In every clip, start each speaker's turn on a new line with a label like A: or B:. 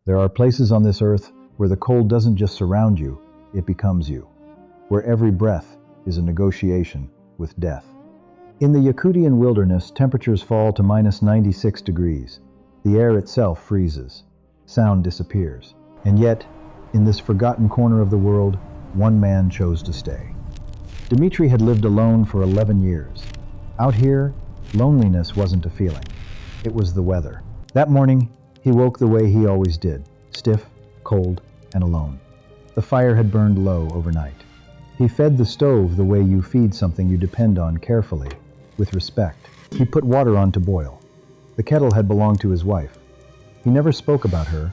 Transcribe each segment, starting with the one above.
A: There are places on this earth where the cold doesn't just surround you, it becomes you. Where every breath is a negotiation with death. In the Yakutian wilderness, temperatures fall to -96 degrees. The air itself freezes. Sound disappears. And yet, in this forgotten corner of the world, one man chose to stay. Dmitri had lived alone for 11 years. Out here, loneliness wasn't a feeling. It was the weather. That morning, he woke the way he always did, stiff, cold, and alone. The fire had burned low overnight. He fed the stove the way you feed something you depend on carefully, with respect. He put water on to boil. The kettle had belonged to his wife. He never spoke about her,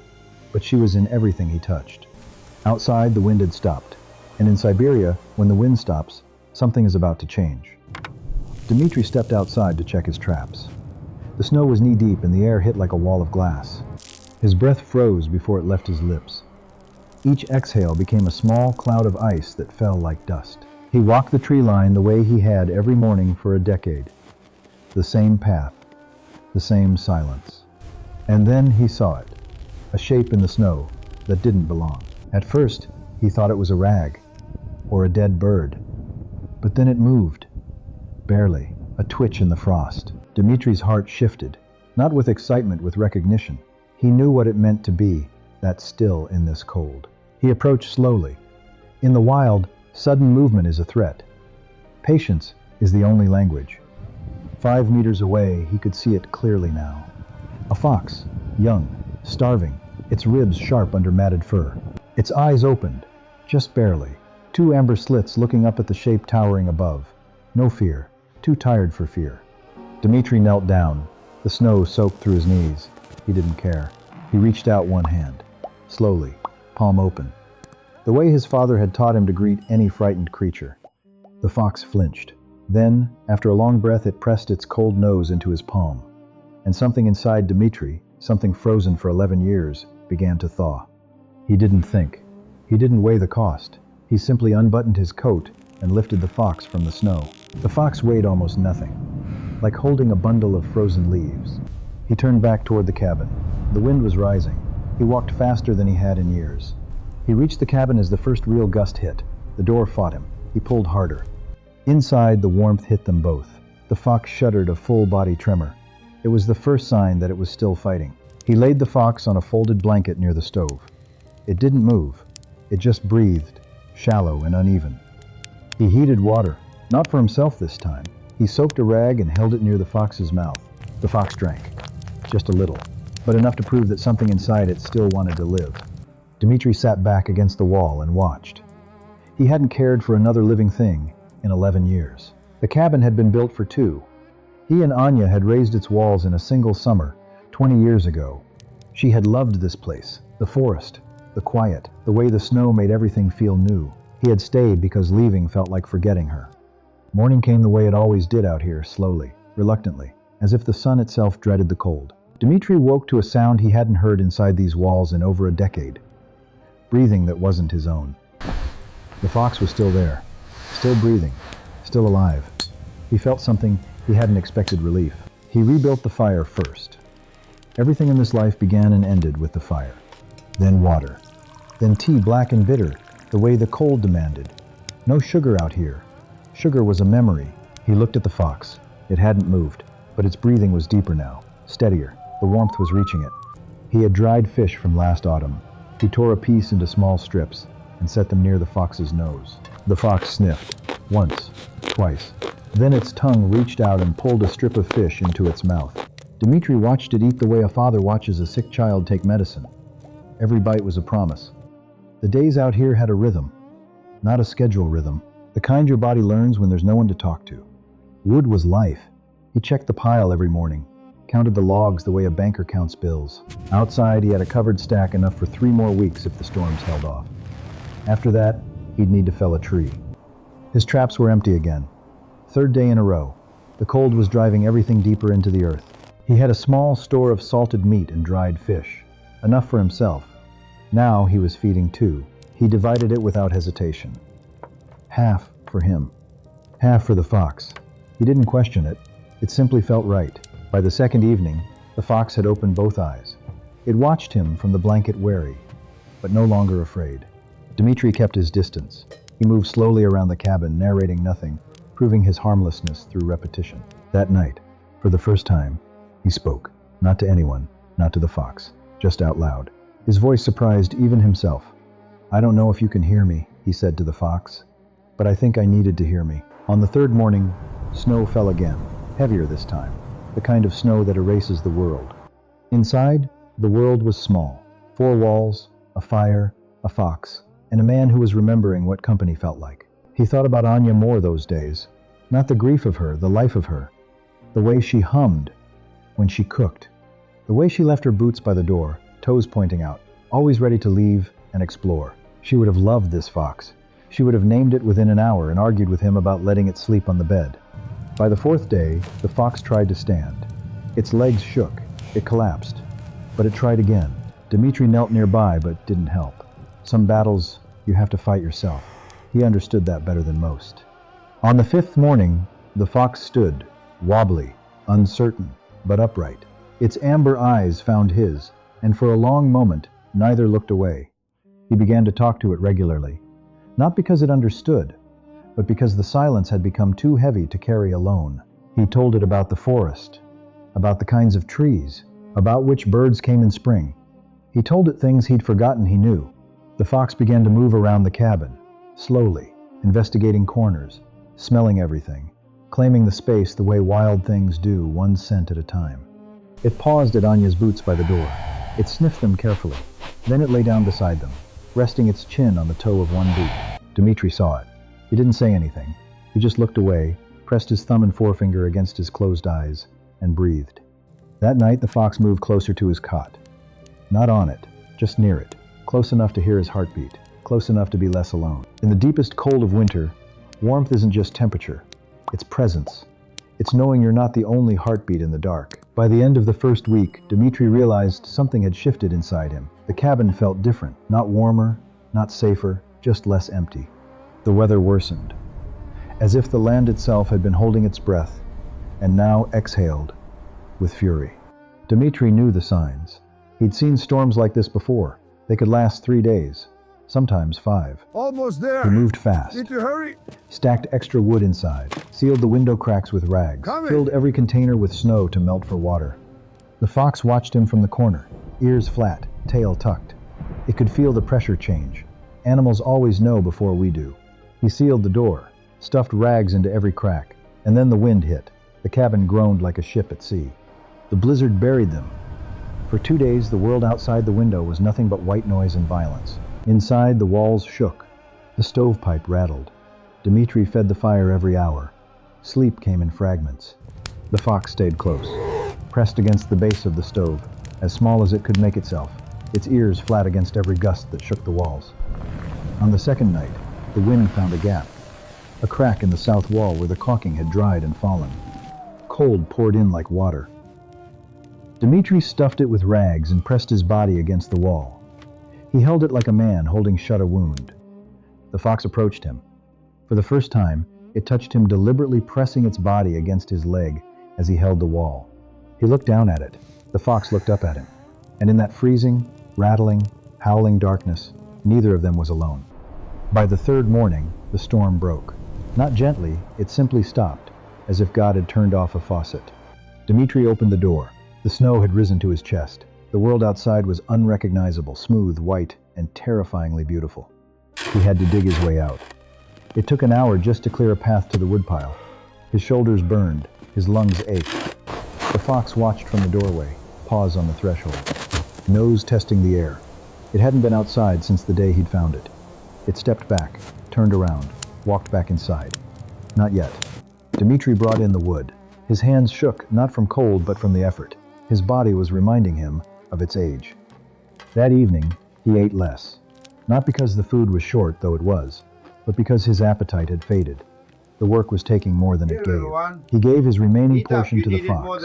A: but she was in everything he touched. Outside, the wind had stopped. And in Siberia, when the wind stops, something is about to change. Dmitri stepped outside to check his traps. The snow was knee-deep and the air hit like a wall of glass. His breath froze before it left his lips. Each exhale became a small cloud of ice that fell like dust. He walked the tree line the way he had every morning for a decade. The same path, the same silence. And then he saw it, a shape in the snow that didn't belong. At first, he thought it was a rag, or a dead bird. But then it moved, barely, a twitch in the frost. Dmitri's heart shifted, not with excitement, with recognition. He knew what it meant to be that still in this cold. He approached slowly. In the wild, sudden movement is a threat. Patience is the only language. 5 meters away, he could see it clearly now. A fox, young, starving, its ribs sharp under matted fur. Its eyes opened, just barely. 2 amber slits looking up at the shape towering above. No fear, too tired for fear. Dmitri knelt down, the snow soaked through his knees. He didn't care. He reached out one hand, slowly, palm open, the way his father had taught him to greet any frightened creature. The fox flinched. Then, after a long breath, it pressed its cold nose into his palm. And something inside Dmitri, something frozen for 11 years, began to thaw. He didn't think. He didn't weigh the cost. He simply unbuttoned his coat and lifted the fox from the snow. The fox weighed almost nothing, like holding a bundle of frozen leaves. He turned back toward the cabin. The wind was rising. He walked faster than he had in years. He reached the cabin as the first real gust hit. The door fought him. He pulled harder. Inside, the warmth hit them both. The fox shuddered, a full-body tremor. It was the first sign that it was still fighting. He laid the fox on a folded blanket near the stove. It didn't move. It just breathed, shallow and uneven. He heated water, not for himself this time. He soaked a rag and held it near the fox's mouth. The fox drank, just a little, but enough to prove that something inside it still wanted to live. Dmitri sat back against the wall and watched. He hadn't cared for another living thing in 11 years. The cabin had been built for 2. He and Anya had raised its walls in a single summer, 20 years ago. She had loved this place, the forest, the quiet, the way the snow made everything feel new. He had stayed because leaving felt like forgetting her. Morning came the way it always did out here, slowly, reluctantly, as if the sun itself dreaded the cold. Dmitri woke to a sound he hadn't heard inside these walls in over a decade. Breathing that wasn't his own. The fox was still there, still breathing, still alive. He felt something he hadn't expected: relief. He rebuilt the fire first. Everything in this life began and ended with the fire. Then water. Then tea, black and bitter, the way the cold demanded. No sugar out here. Sugar was a memory. He looked at the fox. It hadn't moved, but its breathing was deeper now, steadier. The warmth was reaching it. He had dried fish from last autumn. He tore a piece into small strips and set them near the fox's nose. The fox sniffed, once, twice. Then its tongue reached out and pulled a strip of fish into its mouth. Dmitri watched it eat the way a father watches a sick child take medicine. Every bite was a promise. The days out here had a rhythm, not a schedule rhythm, the kind your body learns when there's no one to talk to. Wood was life. He checked the pile every morning, counted the logs the way a banker counts bills. Outside, he had a covered stack enough for 3 more weeks if the storms held off. After that, he'd need to fell a tree. His traps were empty again. 3rd day in a row. The cold was driving everything deeper into the earth. He had a small store of salted meat and dried fish, enough for himself. Now he was feeding 2. He divided it without hesitation. Half for him, half for the fox. He didn't question it. It simply felt right. By the 2nd evening, the fox had opened both eyes. It watched him from the blanket wary, but no longer afraid. Dmitri kept his distance. He moved slowly around the cabin, narrating nothing, proving his harmlessness through repetition. That night, for the first time, he spoke. Not to anyone, not to the fox, just out loud. His voice surprised even himself. "I don't know if you can hear me," he said to the fox, "but I think I needed to hear me." On the third morning, snow fell again, heavier this time, the kind of snow that erases the world. Inside, the world was small. 4 walls, a fire, a fox, and a man who was remembering what company felt like. He thought about Anya more those days. Not the grief of her, the life of her. The way she hummed when she cooked. The way she left her boots by the door, toes pointing out, always ready to leave and explore. She would have loved this fox. She would have named it within an hour and argued with him about letting it sleep on the bed. By the 4th day, the fox tried to stand. Its legs shook. It collapsed. But it tried again. Dmitri knelt nearby, but didn't help. Some battles, you have to fight yourself. He understood that better than most. On the 5th morning, the fox stood, wobbly, uncertain, but upright. Its amber eyes found his, and for a long moment, neither looked away. He began to talk to it regularly. Not because it understood, but because the silence had become too heavy to carry alone. He told it about the forest, about the kinds of trees, about which birds came in spring. He told it things he'd forgotten he knew. The fox began to move around the cabin, slowly, investigating corners, smelling everything, claiming the space the way wild things do, one scent at a time. It paused at Anya's boots by the door. It sniffed them carefully. Then it lay down beside them, resting its chin on the toe of one boot. Dmitri saw it. He didn't say anything. He just looked away, pressed his thumb and forefinger against his closed eyes, and breathed. That night, the fox moved closer to his cot. Not on it, just near it, close enough to hear his heartbeat, close enough to be less alone. In the deepest cold of winter, warmth isn't just temperature, it's presence. It's knowing you're not the only heartbeat in the dark. By the end of the first week, Dmitri realized something had shifted inside him. The cabin felt different, not warmer, not safer, just less empty. The weather worsened, as if the land itself had been holding its breath, and now exhaled with fury. Dmitri knew the signs. He'd seen storms like this before. They could last 3 days, sometimes 5.
B: Almost there.
A: He moved fast,
B: Need to hurry.
A: stacked extra wood inside, sealed the window cracks with rags,
B: Coming.
A: filled every container with snow to melt for water. The fox watched him from the corner, ears flat, tail tucked. It could feel the pressure change. Animals always know before we do. He sealed the door, stuffed rags into every crack, and then the wind hit. The cabin groaned like a ship at sea. The blizzard buried them. For 2 days, the world outside the window was nothing but white noise and violence. Inside, the walls shook. The stovepipe rattled. Dmitri fed the fire every hour. Sleep came in fragments. The fox stayed close, pressed against the base of the stove, as small as it could make itself, its ears flat against every gust that shook the walls. On the 2nd night, the wind found a gap, a crack in the south wall where the caulking had dried and fallen. Cold poured in like water. Dmitri stuffed it with rags and pressed his body against the wall. He held it like a man holding shut a wound. The fox approached him. For the first time, it touched him, deliberately pressing its body against his leg as he held the wall. He looked down at it. The fox looked up at him. And in that freezing, rattling, howling darkness, neither of them was alone. By the 3rd morning, the storm broke. Not gently, it simply stopped, as if God had turned off a faucet. Dmitri opened the door. The snow had risen to his chest. The world outside was unrecognizable, smooth, white, and terrifyingly beautiful. He had to dig his way out. It took an hour just to clear a path to the woodpile. His shoulders burned, his lungs ached. The fox watched from the doorway, paws on the threshold, nose testing the air. It hadn't been outside since the day he'd found it. It stepped back, turned around, walked back inside. Not yet. Dmitri brought in the wood. His hands shook, not from cold, but from the effort. His body was reminding him of its age. That evening, he ate less. Not because the food was short, though it was, but because his appetite had faded. The work was taking more than it gave. He gave his remaining portion to the fox.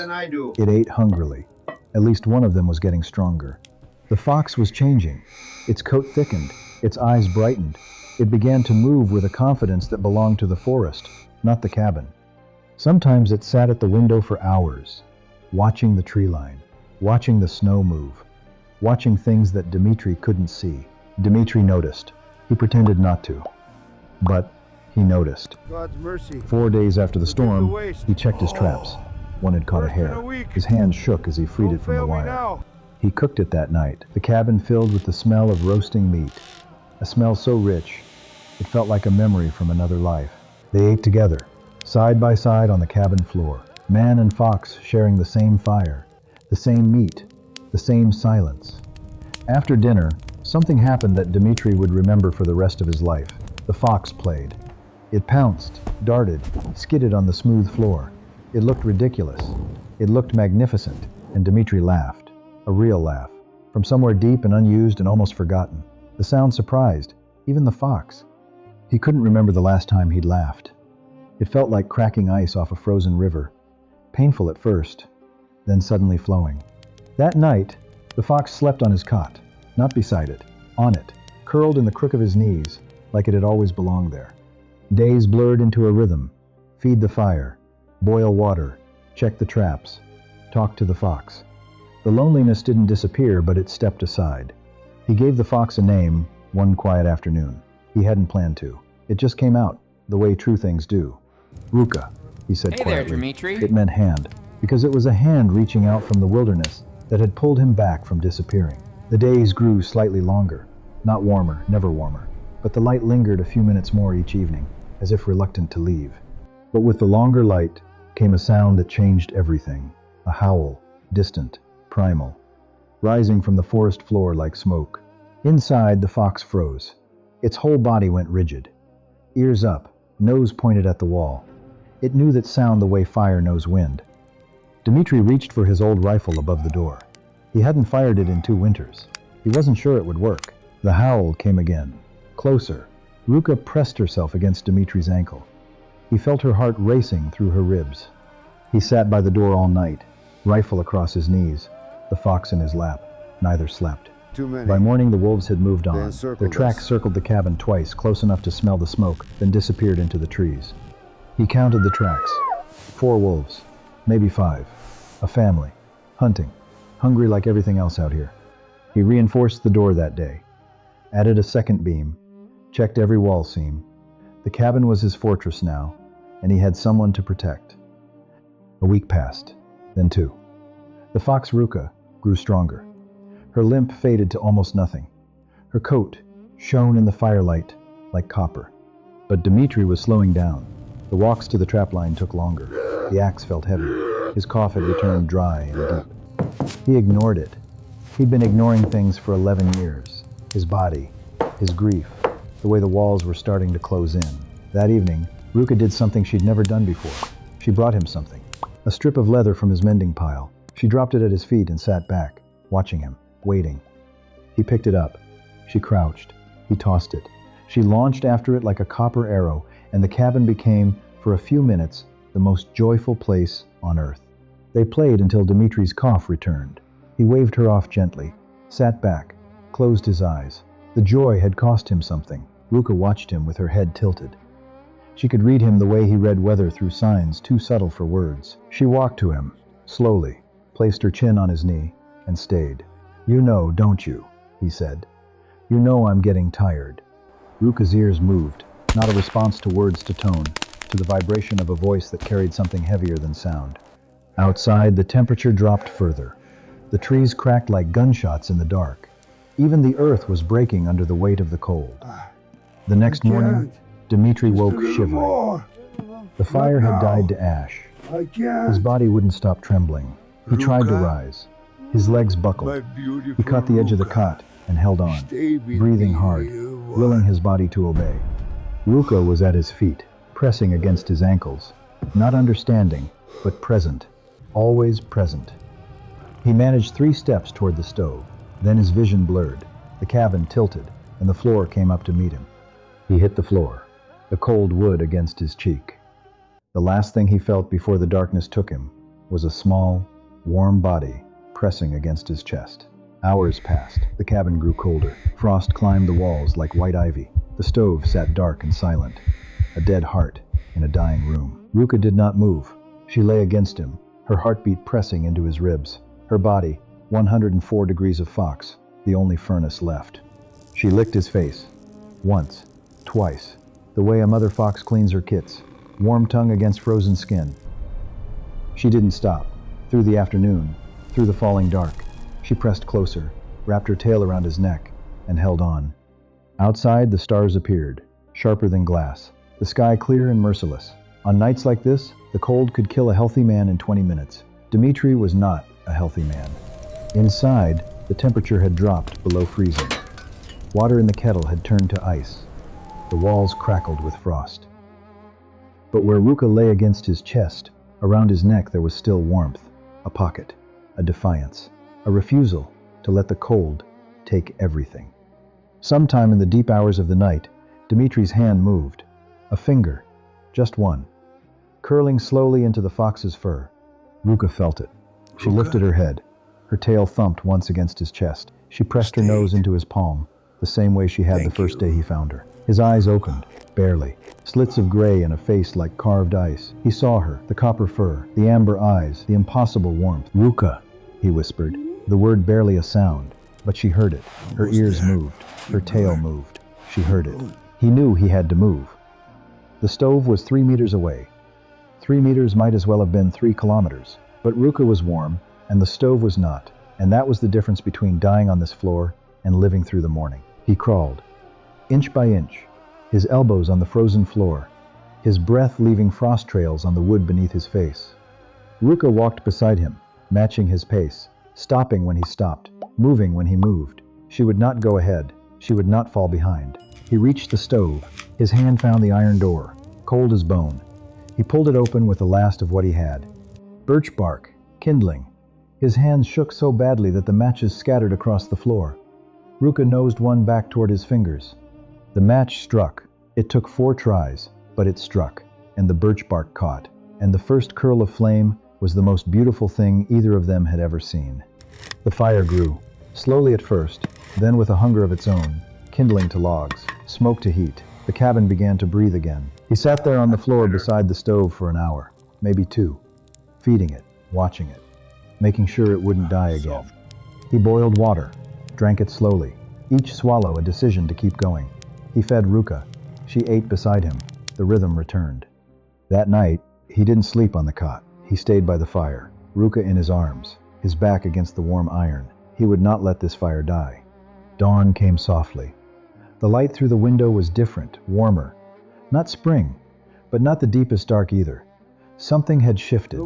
A: It ate hungrily. At least one of them was getting stronger. The fox was changing. Its coat thickened. Its eyes brightened. It began to move with a confidence that belonged to the forest, not the cabin. Sometimes it sat at the window for hours, watching the tree line, watching the snow move. watching things that Dmitri couldn't see. Dmitri noticed. He pretended not to. But he noticed.
B: God's mercy.
A: 4 days after the
B: Forgive the
A: storm,
B: waste.
A: he checked his traps. One had caught a
B: Worse than
A: hare.
B: a week.
A: His hand shook as he freed
B: Don't
A: it from the
B: fail me
A: wire.
B: now.
A: He cooked it that night, the cabin filled with the smell of roasting meat. A smell so rich, it felt like a memory from another life. They ate together, side by side on the cabin floor. Man and fox sharing the same fire, the same meat, the same silence. After dinner, something happened that Dmitri would remember for the rest of his life. The fox played. It pounced, darted, skidded on the smooth floor. It looked ridiculous. It looked magnificent, and Dmitri laughed. A real laugh, from somewhere deep and unused and almost forgotten. The sound surprised, even the fox. He couldn't remember the last time he'd laughed. It felt like cracking ice off a frozen river, painful at first, then suddenly flowing. That night, the fox slept on his cot, not beside it, on it, curled in the crook of his knees, like it had always belonged there. Days blurred into a rhythm. Feed the fire, boil water, check the traps, talk to the fox. The loneliness didn't disappear, but it stepped aside. He gave the fox a name one quiet afternoon. He hadn't planned to. It just came out, the way true things do. Ruka, he said
C: Hey
A: quietly.
C: there, Dmitri.
A: It meant hand, because it was a hand reaching out from the wilderness that had pulled him back from disappearing. The days grew slightly longer, not warmer, never warmer, but the light lingered a few minutes more each evening, as if reluctant to leave. But with the longer light came a sound that changed everything, a howl, distant, primal, rising from the forest floor like smoke. Inside, the fox froze. Its whole body went rigid. Ears up, nose pointed at the wall. It knew that sound the way fire knows wind. Dmitri reached for his old rifle above the door. He hadn't fired it in 2 winters. He wasn't sure it would work. The howl came again. Closer. Ruka pressed herself against Dmitri's ankle. He felt her heart racing through her ribs. He sat by the door all night, rifle across his knees, the fox in his lap. Neither slept.
B: Too many.
A: By morning, the wolves had moved
B: They
A: on.
B: encircled
A: Their tracks
B: us.
A: circled the cabin twice, close enough to smell the smoke, then disappeared into the trees. He counted the tracks. 4 wolves, maybe 5. A family, hunting, hungry like everything else out here. He reinforced the door that day, added a second beam, checked every wall seam. The cabin was his fortress now, and he had someone to protect. A week passed, then 2. The fox Ruka grew stronger. Her limp faded to almost nothing. Her coat shone in the firelight like copper. But Dmitri was slowing down. The walks to the trapline took longer. The axe felt heavier. His cough had returned dry and deep. He ignored it. He'd been ignoring things for 11 years. His body, his grief, the way the walls were starting to close in. That evening, Ruka did something she'd never done before. She brought him something. A strip of leather from his mending pile. She dropped it at his feet and sat back, watching him, waiting. He picked it up. She crouched. He tossed it. She launched after it like a copper arrow, and the cabin became, for a few minutes, the most joyful place on earth. They played until Dmitri's cough returned. He waved her off gently, sat back, closed his eyes. The joy had cost him something. Ruka watched him with her head tilted. She could read him the way he read weather through signs too subtle for words. She walked to him, slowly, placed her chin on his knee, and stayed. "You know, don't you?" he said. "You know I'm getting tired." Ruka's ears moved, not a response to words to tone, to the vibration of a voice that carried something heavier than sound. Outside, the temperature dropped further. The trees cracked like gunshots in the dark. Even the earth was breaking under the weight of the cold. The next morning, Dmitri woke shivering. The fire had died to ash.
B: I can't.
A: His body wouldn't stop trembling. He tried to rise. His legs buckled. He caught the edge of the cot and held on, breathing hard, willing his body to obey. Ruka was at his feet, pressing against his ankles, not understanding, but present, always present. He managed 3 steps toward the stove. Then his vision blurred. The cabin tilted, and the floor came up to meet him. He hit the floor, the cold wood against his cheek. The last thing he felt before the darkness took him was a small, warm body pressing against his chest. Hours passed. The cabin grew colder. Frost climbed the walls like white ivy. The stove sat dark and silent, a dead heart in a dying room. Ruka did not move. She lay against him, her heartbeat pressing into his ribs. Her body, 104 degrees of Fox, the only furnace left. She licked his face. Once. Twice. The way a mother fox cleans her kits. Warm tongue against frozen skin. She didn't stop. Through the afternoon, through the falling dark, she pressed closer, wrapped her tail around his neck, and held on. Outside, the stars appeared, sharper than glass, the sky clear and merciless. On nights like this, the cold could kill a healthy man in 20 minutes. Dmitri was not a healthy man. Inside, the temperature had dropped below freezing. Water in the kettle had turned to ice. The walls crackled with frost. But where Ruka lay against his chest, around his neck there was still warmth, a pocket, a defiance, a refusal to let the cold take everything. Sometime in the deep hours of the night, Dmitri's hand moved. A finger, just one, curling slowly into the fox's fur. Ruka felt it. She lifted her head. Her tail thumped once against his chest. She pressed her nose into his palm, the same way she had the first day he found her. His eyes opened, barely. Slits of gray in a face like carved ice. He saw her, the copper fur, the amber eyes, the impossible warmth. Ruka, he whispered, the word barely a sound, but she heard it. Her ears moved. Her tail moved. She heard it. He knew he had to move. The stove was 3 meters away. 3 meters might as well have been 3 kilometers. But Ruka was warm, and the stove was not, and that was the difference between dying on this floor and living through the morning. He crawled, inch by inch, his elbows on the frozen floor, his breath leaving frost trails on the wood beneath his face. Ruka walked beside him, matching his pace, stopping when he stopped, moving when he moved. She would not go ahead. She would not fall behind. He reached the stove. His hand found the iron door, cold as bone. He pulled it open with the last of what he had. Birch bark, kindling. His hands shook so badly that the matches scattered across the floor. Ruka nosed one back toward his fingers. The match struck. It took 4 tries, but it struck, and the birch bark caught, and the first curl of flame was the most beautiful thing either of them had ever seen. The fire grew, slowly at first, then with a hunger of its own, kindling to logs, smoke to heat. The cabin began to breathe again. He sat there on the floor beside the stove for an hour, maybe 2, feeding it, watching it, making sure it wouldn't die again. He boiled water, drank it slowly, each swallow a decision to keep going. He fed Ruka. She ate beside him. The rhythm returned. That night, he didn't sleep on the cot. He stayed by the fire, Ruka in his arms, his back against the warm iron. He would not let this fire die. Dawn came softly. The light through the window was different, warmer. Not spring, but not the deepest dark either. Something had shifted.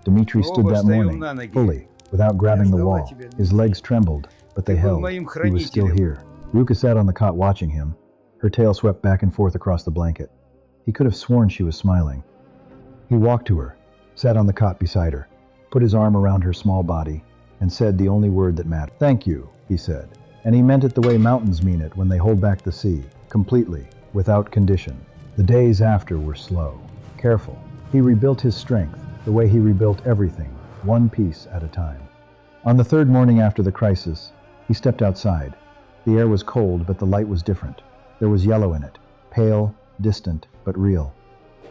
A: Dmitri stood that morning, fully, without grabbing the wall. His legs trembled, but they held. He was still here. Ruka sat on the cot watching him. Her tail swept back and forth across the blanket. He could have sworn she was smiling. He walked to her, sat on the cot beside her, put his arm around her small body, and said the only word that mattered. "Thank you," he said. And he meant it the way mountains mean it when they hold back the sea, completely, without condition. The days after were slow, careful. He rebuilt his strength, the way he rebuilt everything, one piece at a time. On the 3rd morning after the crisis, he stepped outside. The air was cold, but the light was different. There was yellow in it, pale, distant, but real.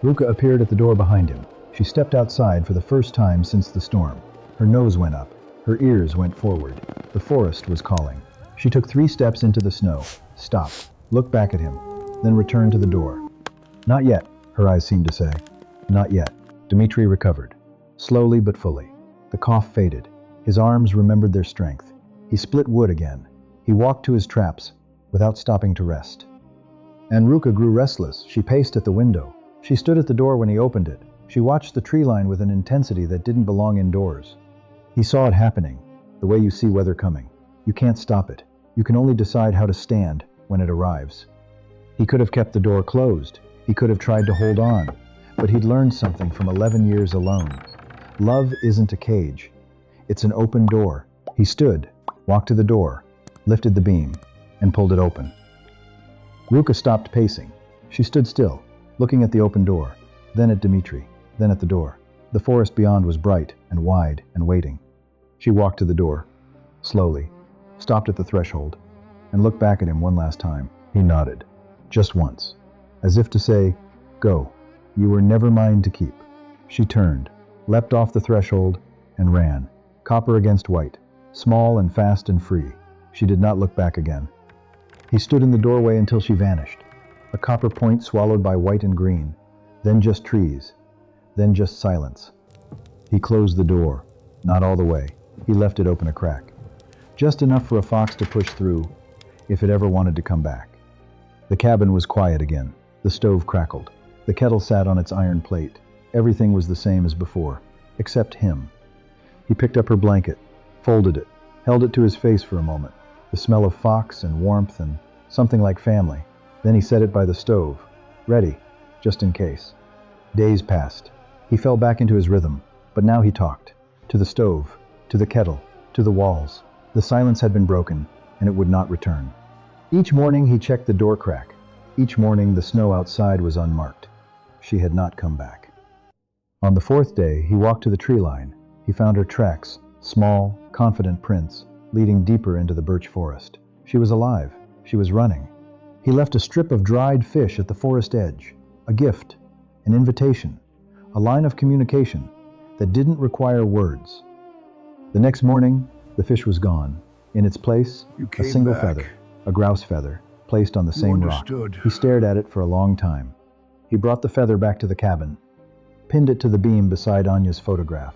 A: Ruka appeared at the door behind him. She stepped outside for the first time since the storm. Her nose went up. Her ears went forward. The forest was calling. She took 3 steps into the snow, stopped, looked back at him, then returned to the door. "Not yet," her eyes seemed to say. "Not yet." Dmitri recovered, slowly but fully. The cough faded. His arms remembered their strength. He split wood again. He walked to his traps, without stopping to rest. And Ruka grew restless. She paced at the window. She stood at the door when he opened it. She watched the tree line with an intensity that didn't belong indoors. He saw it happening, the way you see weather coming. You can't stop it. You can only decide how to stand when it arrives. He could have kept the door closed. He could have tried to hold on. But he'd learned something from 11 years alone. Love isn't a cage. It's an open door. He stood, walked to the door, lifted the beam, and pulled it open. Ruka stopped pacing. She stood still, looking at the open door, then at Dmitri, then at the door. The forest beyond was bright and wide and waiting. She walked to the door, slowly, stopped at the threshold, and looked back at him one last time. He nodded, just once, as if to say, "Go, you were never mine to keep." She turned, leapt off the threshold, and ran. Copper against white, small and fast and free. She did not look back again. He stood in the doorway until she vanished. A copper point swallowed by white and green, then just trees, then just silence. He closed the door, not all the way. He left it open a crack, just enough for a fox to push through if it ever wanted to come back. The cabin was quiet again. The stove crackled. The kettle sat on its iron plate. Everything was the same as before, except him. He picked up her blanket, folded it, held it to his face for a moment. The smell of fox and warmth and something like family. Then he set it by the stove, ready, just in case. Days passed. He fell back into his rhythm, but now he talked. To the stove, to the kettle, to the walls. The silence had been broken, and it would not return. Each morning he checked the door crack. Each morning the snow outside was unmarked. She had not come back. On the fourth day, he walked to the tree line. He found her tracks, small, confident prints, leading deeper into the birch forest. She was alive. She was running. He left a strip of dried fish at the forest edge, a gift, an invitation, a line of communication that didn't require words. The next morning, the fish was gone. In its place, a single feather, a grouse feather, placed on the same rock. He stared at it for a long time. He brought the feather back to the cabin, pinned it to the beam beside Anya's photograph.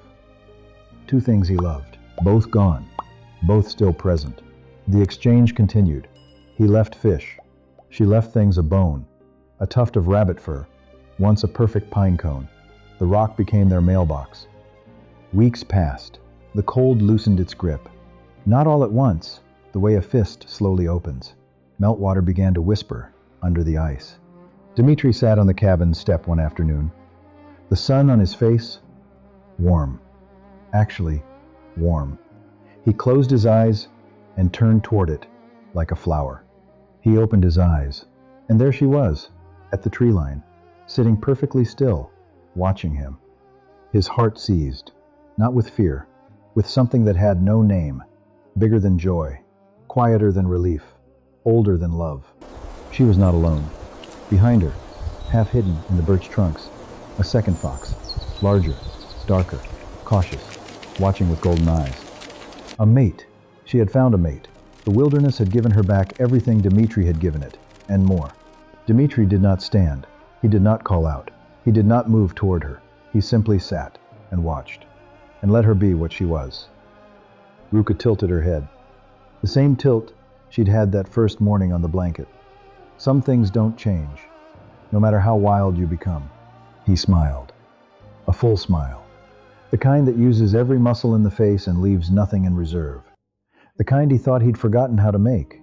A: Two things he loved, both gone, both still present. The exchange continued. He left fish. She left things: a bone, a tuft of rabbit fur, once a perfect pine cone. The rock became their mailbox. Weeks passed. The cold loosened its grip. Not all at once, the way a fist slowly opens. Meltwater began to whisper under the ice. Dmitri sat on the cabin step one afternoon. The sun on his face, warm. Actually, warm. He closed his eyes and turned toward it like a flower. He opened his eyes, and there she was, at the tree line, sitting perfectly still, watching him. His heart seized, not with fear, with something that had no name, bigger than joy, quieter than relief, older than love. She was not alone. Behind her, half hidden in the birch trunks, a second fox, larger, darker, cautious, watching with golden eyes. A mate. She had found a mate. The wilderness had given her back everything Dmitri had given it, and more. Dmitri did not stand. He did not call out. He did not move toward her. He simply sat and watched, and let her be what she was. Ruka tilted her head. The same tilt she'd had that first morning on the blanket. Some things don't change, no matter how wild you become. He smiled. A full smile. The kind that uses every muscle in the face and leaves nothing in reserve. The kind he thought he'd forgotten how to make.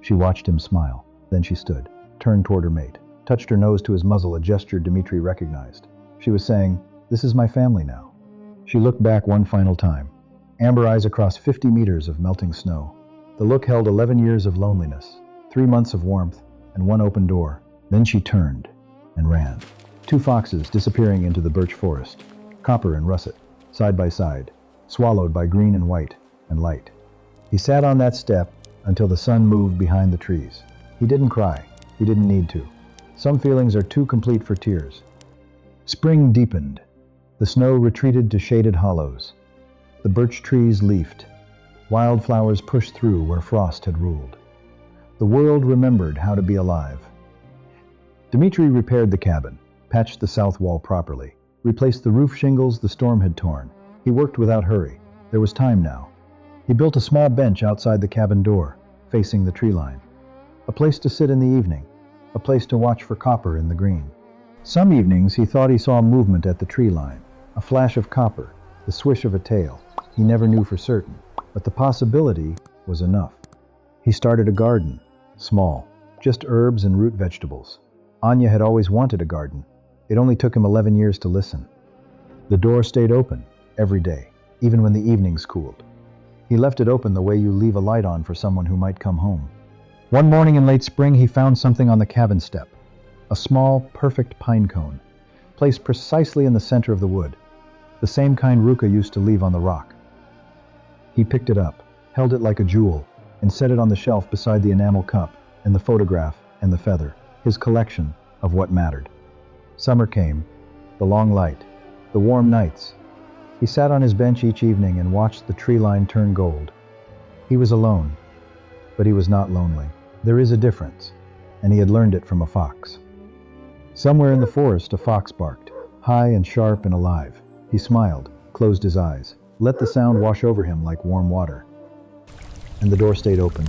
A: She watched him smile. Then she stood, turned toward her mate, touched her nose to his muzzle, a gesture Dmitri recognized. She was saying, "This is my family now." She looked back one final time. Amber eyes across 50 meters of melting snow. The look held 11 years of loneliness, 3 months of warmth, and one open door. Then she turned and ran. 2 foxes disappearing into the birch forest, copper and russet, side by side, swallowed by green and white and light. He sat on that step until the sun moved behind the trees. He didn't cry. He didn't need to. Some feelings are too complete for tears. Spring deepened. The snow retreated to shaded hollows. The birch trees leafed. Wildflowers pushed through where frost had ruled. The world remembered how to be alive. Dmitri repaired the cabin, patched the south wall properly, replaced the roof shingles the storm had torn. He worked without hurry. There was time now. He built a small bench outside the cabin door, facing the tree line. A place to sit in the evening, a place to watch for copper in the green. Some evenings he thought he saw movement at the tree line, a flash of copper, the swish of a tail. He never knew for certain, but the possibility was enough. He started a garden, small, just herbs and root vegetables. Anya had always wanted a garden. It only took him 11 years to listen. The door stayed open every day, even when the evenings cooled. He left it open the way you leave a light on for someone who might come home. One morning in late spring, he found something on the cabin step. A small, perfect pine cone, placed precisely in the center of the wood, the same kind Ruka used to leave on the rock. He picked it up, held it like a jewel, and set it on the shelf beside the enamel cup and the photograph and the feather, his collection of what mattered. Summer came, the long light, the warm nights, He sat on his bench each evening and watched the tree line turn gold. He was alone, but he was not lonely. There is a difference, and he had learned it from a fox. Somewhere in the forest, a fox barked, high and sharp and alive. He smiled, closed his eyes, let the sound wash over him like warm water, and the door stayed open.